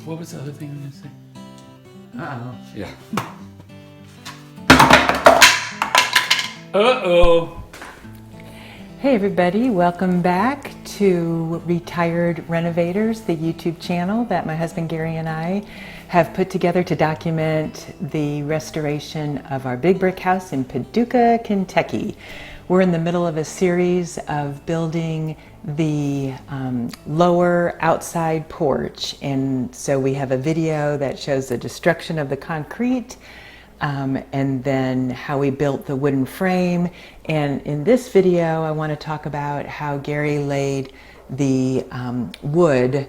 What was the other thing I was gonna say? Yeah. Uh-oh. Hey everybody, welcome back to Retired Renovators, the YouTube channel that my husband Gary and I have put together to document the restoration of our big brick house in Paducah, Kentucky. We're in the middle of a series of building the lower outside porch, and so we have a video that shows the destruction of the concrete and then how we built the wooden frame. And in this video, I want to talk about how Gary laid the wood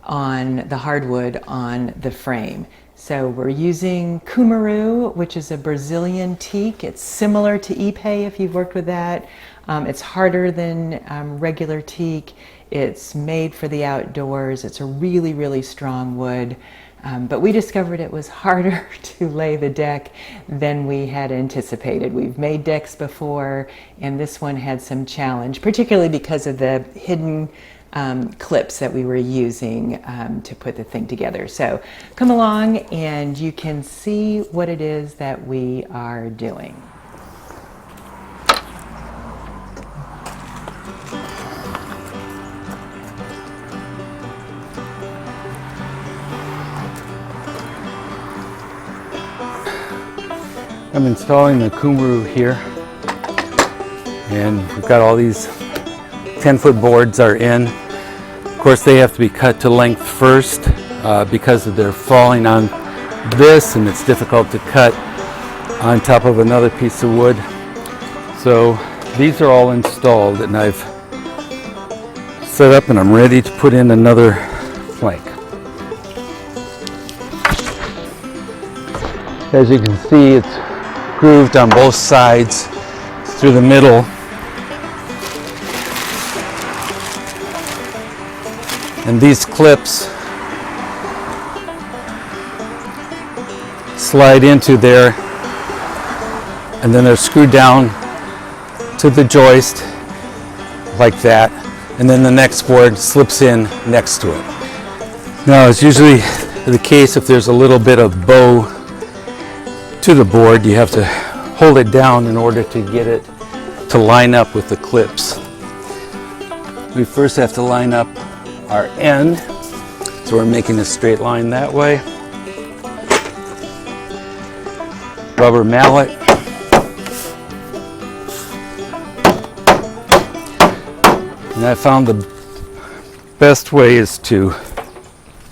on the hardwood on the frame. So we're using Cumaru, which is a Brazilian teak. It's similar to Ipe if you've worked with that. It's harder than regular teak. It's made for the outdoors. It's a really, really strong wood. But we discovered it was harder to lay the deck than we had anticipated. We've made decks before, and this one had some challenge, particularly because of the hidden clips that we were using to put the thing together. So come along and you can see what it is that we are doing. I'm installing the Cumaru here, and we've got all these 10-foot boards are in. Of course, they have to be cut to length first because they're falling on this, and it's difficult to cut on top of another piece of wood. So these are all installed, and I've set up, and I'm ready to put in another plank. As you can see, it's grooved on both sides through the middle. And these clips slide into there, and then they're screwed down to the joist like that, and then the next board slips in next to it. Now, it's usually the case if there's a little bit of bow to the board, you have to hold it down in order to get it to line up with the clips. We first have to line up our end, so we're making a straight line that way. Rubber mallet. And I found the best way is to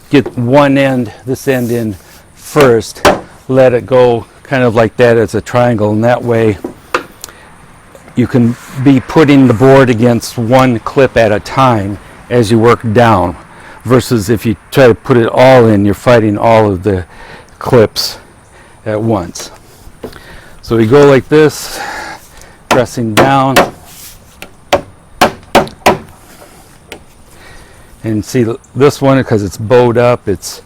get one end, this end in first, let it go kind of like that as a triangle, and that way you can be putting the board against one clip at a time as you work down, versus if you try to put it all in, you're fighting all of the clips at once. So we go like this, pressing down, and see this one, because it's bowed up, it's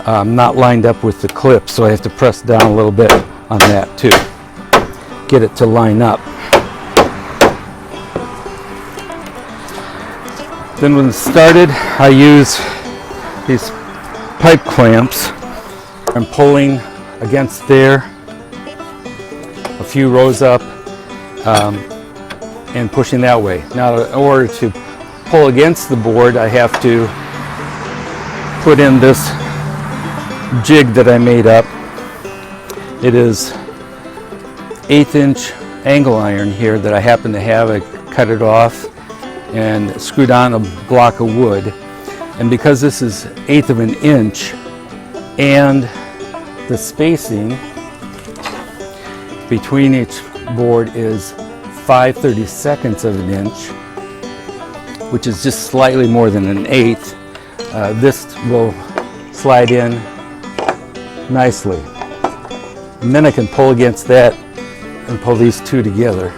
not lined up with the clips, so I have to press down a little bit on that too, get it to line up. Then when it's started, I use these pipe clamps. I'm pulling against there, a few rows up, and pushing that way. Now, in order to pull against the board, I have to put in this jig that I made up. It is 1/8" angle iron here that I happen to have. I cut it off and screwed on a block of wood. And because this is 1/8 of an inch and the spacing between each board is 5/32 of an inch, which is just slightly more than an 1/8, this will slide in nicely. And then I can pull against that and pull these two together.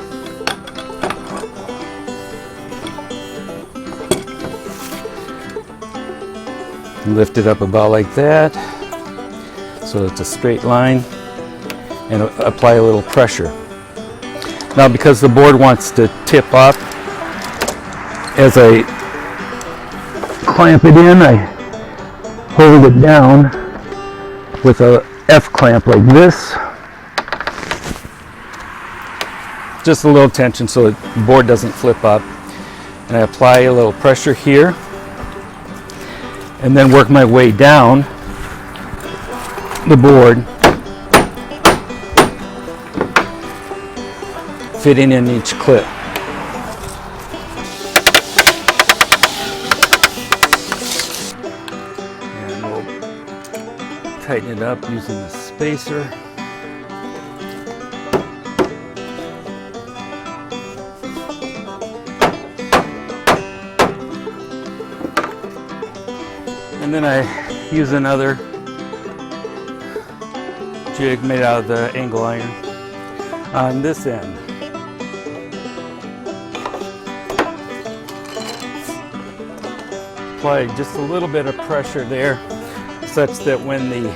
And lift it up about like that, so it's a straight line, and apply a little pressure. Now, because the board wants to tip up, as I clamp it in, I hold it down with a F clamp like this. Just a little tension so the board doesn't flip up. And I apply a little pressure here and then work my way down the board, fitting in each clip. And we'll tighten it up using the spacer. And then I use another jig made out of the angle iron on this end. Apply just a little bit of pressure there such that when the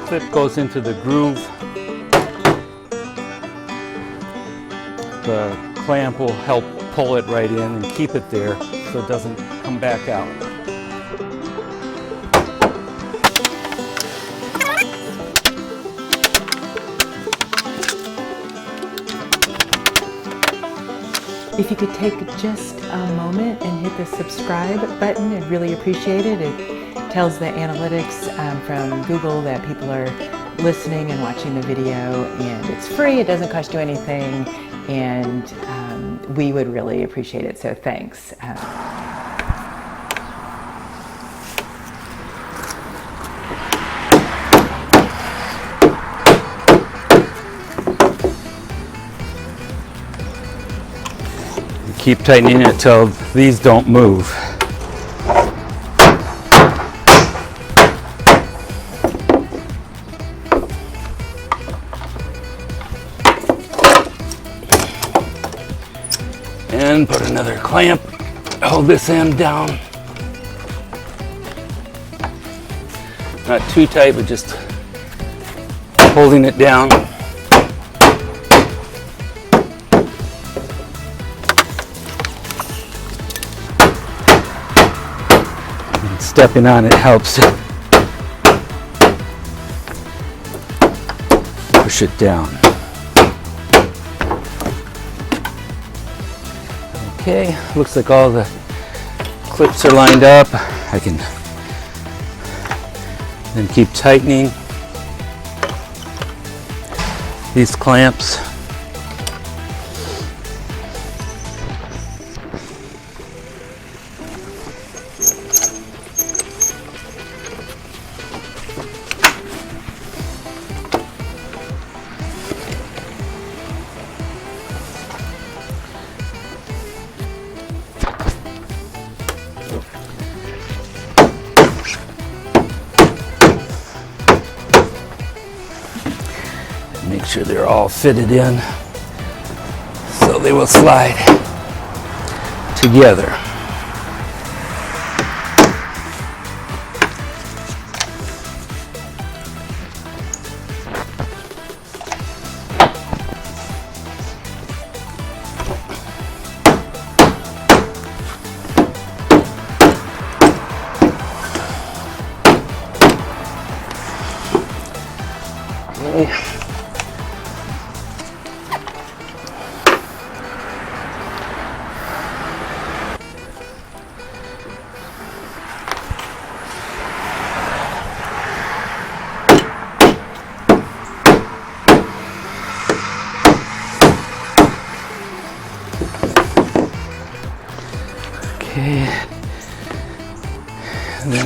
clip goes into the groove, the clamp will help pull it right in and keep it there so it doesn't come back out. If you could take just a moment and hit the subscribe button, I'd really appreciate it. It tells the analytics from Google that people are listening and watching the video, and it's free, it doesn't cost you anything, and we would really appreciate it, so thanks. Keep tightening it till these don't move. And put another clamp, hold this end down. Not too tight, but just holding it down. Stepping on it helps push it down. Okay, looks like all the clips are lined up. I can then keep tightening these clamps. Make sure they're all fitted in so they will slide together. Okay. And then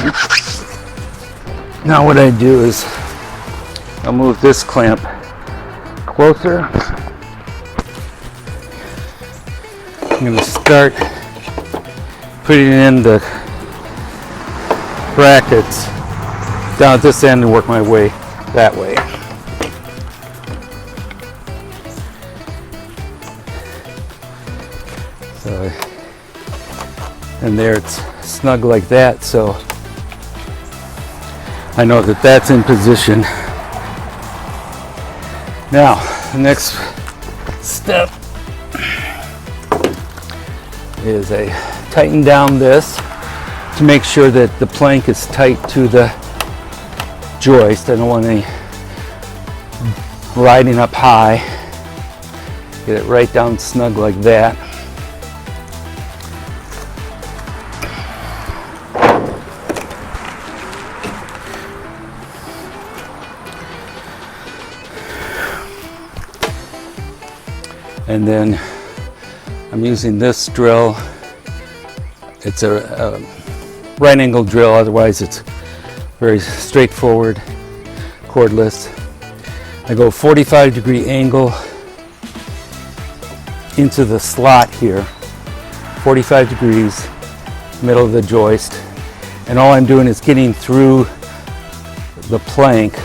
now what I do is I'll move this clamp closer. I'm going to start putting in the brackets down at this end and work my way that way. So, and there it's snug like that, so I know that that's in position. Now, the next step is I tighten down this to make sure that the plank is tight to the joist. I don't want any riding up high. Get it right down snug like that. And then I'm using this drill. It's a right angle drill, otherwise it's very straightforward, cordless. I go 45-degree angle into the slot here, 45 degrees, middle of the joist. And all I'm doing is getting through the plank,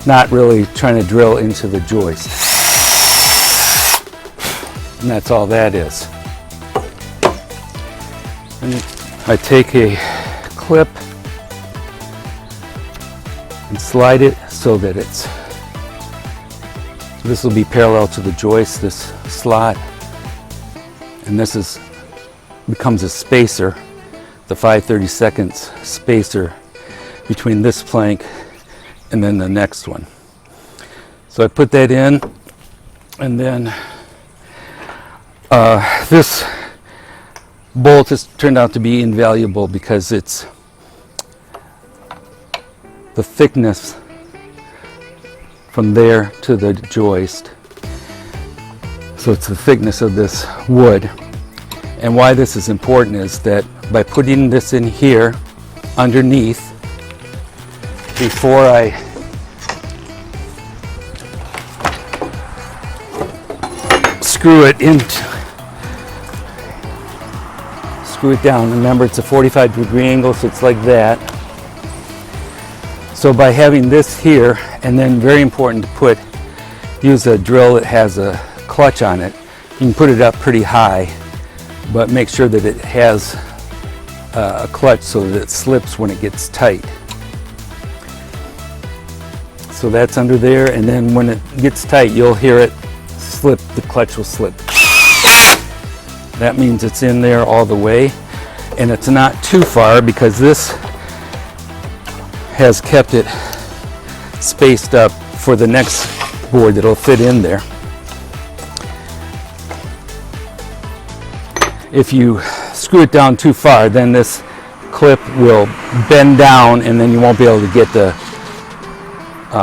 not really trying to drill into the joist. And that's all that is. And I take a clip and slide it so that this will be parallel to the joist, this slot. And this becomes a spacer, the 5/32 spacer between this plank and then the next one. So I put that in, and then this bolt has turned out to be invaluable because it's the thickness from there to the joist. So it's the thickness of this wood. And why this is important is that by putting this in here underneath, before I screw it down. Remember, it's a 45-degree angle, so it's like that. So by having this here, and then very important to use a drill that has a clutch on it. You can put it up pretty high, but make sure that it has a clutch so that it slips when it gets tight. So that's under there, and then when it gets tight, you'll hear it slip, the clutch will slip. That means it's in there all the way, and it's not too far because this has kept it spaced up for the next board that'll fit in there. If you screw it down too far, then this clip will bend down and then you won't be able to get the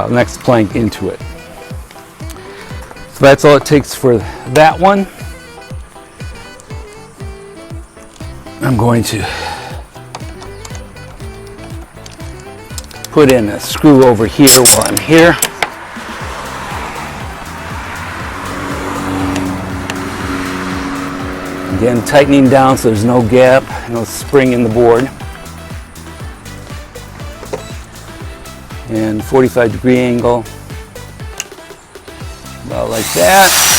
next plank into it. So that's all it takes for that one. I'm going to put in a screw over here while I'm here. Again, tightening down so there's no gap, no spring in the board. And 45-degree angle, about like that.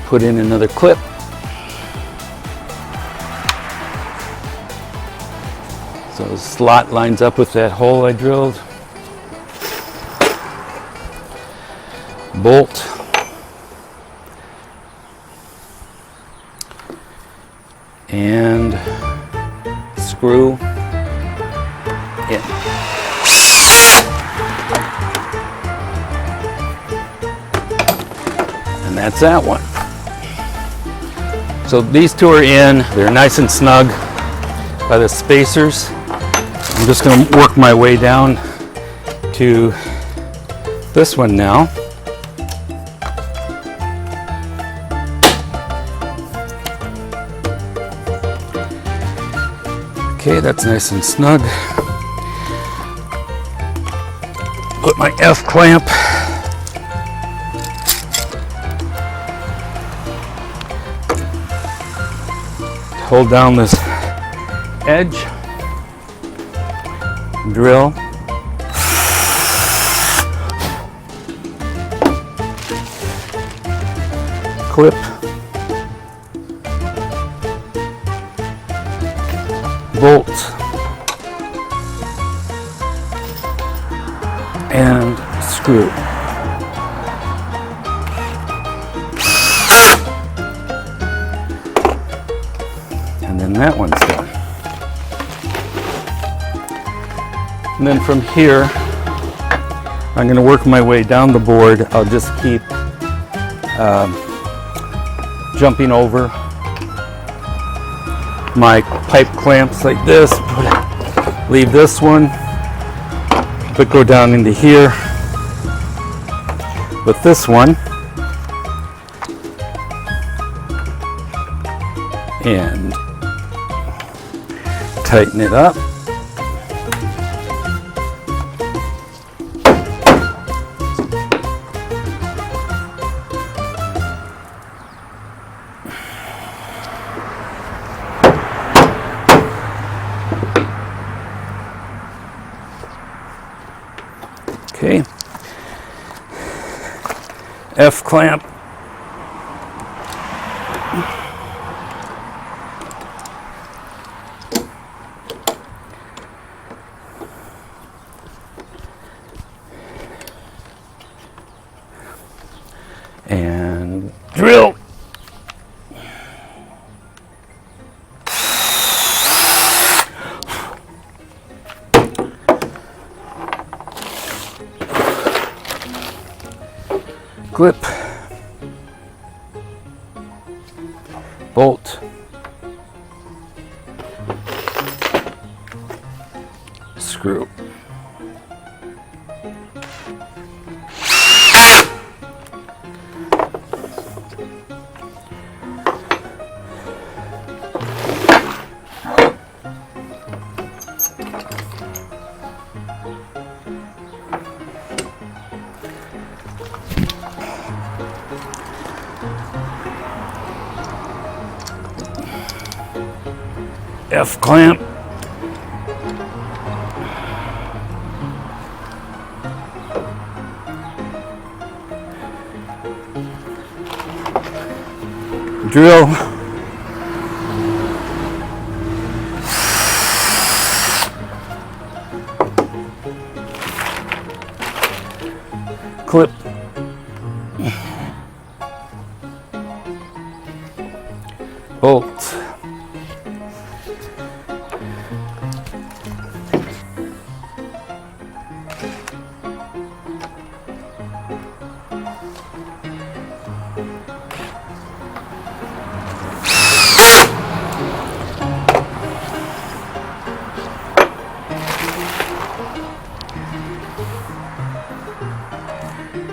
Put in another clip. So the slot lines up with that hole I drilled. Bolt. And screw in. And that's that one. So these two are in, they're nice and snug by the spacers. I'm just going to work my way down to this one now. Okay, that's nice and snug. Put my F clamp. Hold down this edge, drill, clip, bolt, and screw. And that one's done. And then from here, I'm going to work my way down the board. I'll just keep jumping over my pipe clamps like this. Leave this one, but go down into here with this one. And tighten it up. Okay. F clamp. And drill. Clip. Bolt. Screw. F clamp. Drill. Clip. Bolt.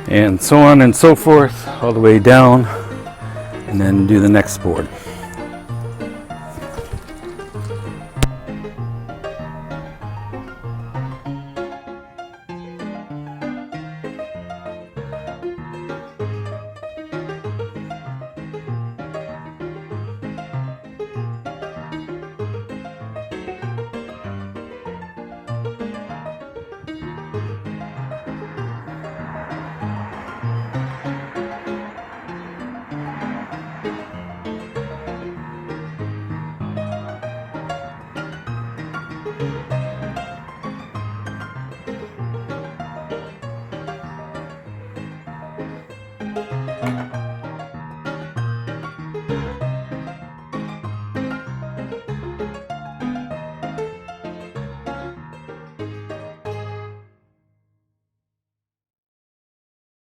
And so on and so forth, all the way down, and then do the next board.